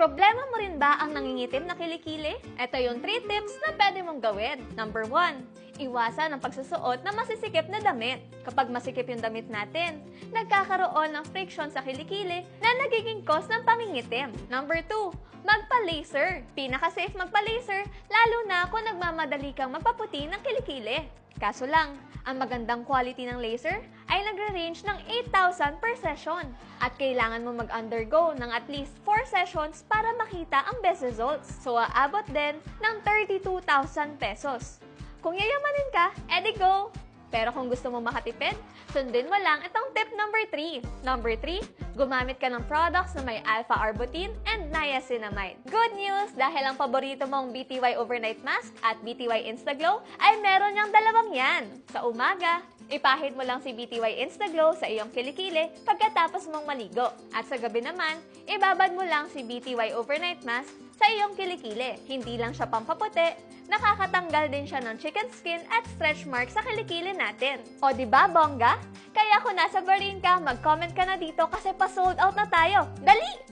Problema mo rin ba ang nangingitim na kilikili? Ito yung 3 tips na pwede mong gawin. Number 1, iwasan ang pagsusuot ng masisikip na damit. Kapag masikip yung damit natin, nagkakaroon ng friction sa kilikili na nagiging cause ng pangingitim. Number 2, magpa-laser. Pinaka-safe magpa-laser, lalo na kung nagmamadali kang magpaputi ng kilikili. Kaso lang, ang magandang quality ng laser ay nagre-range ng 8,000 per session at kailangan mo mag-undergo ng at least 4 sessions para makita ang best results. So, aabot din ng 32,000 pesos. Kung yayamanin ka, edi go! Pero kung gusto mo makatipid, sundin mo lang itong tip number 3. Number 3, gumamit ka ng products na may alpha-arbutin and niacinamide. Good news! Dahil ang paborito mong BTY Overnight Mask at BTY Instaglow ay meron niyang dalawang yan. Sa umaga, ipahid mo lang si BTY Instaglow sa iyong kilikili pagkatapos mong maligo. At sa gabi naman, ibabad mo lang si BTY Overnight Mask sa iyong kilikili. Hindi lang siya pampaputi, nakakatanggal din siya ng chicken skin at stretch marks sa kilikili natin. O diba, bongga? Kaya kung nasa Berlin ka, mag-comment ka na dito kasi pa-sold out na tayo. Dali!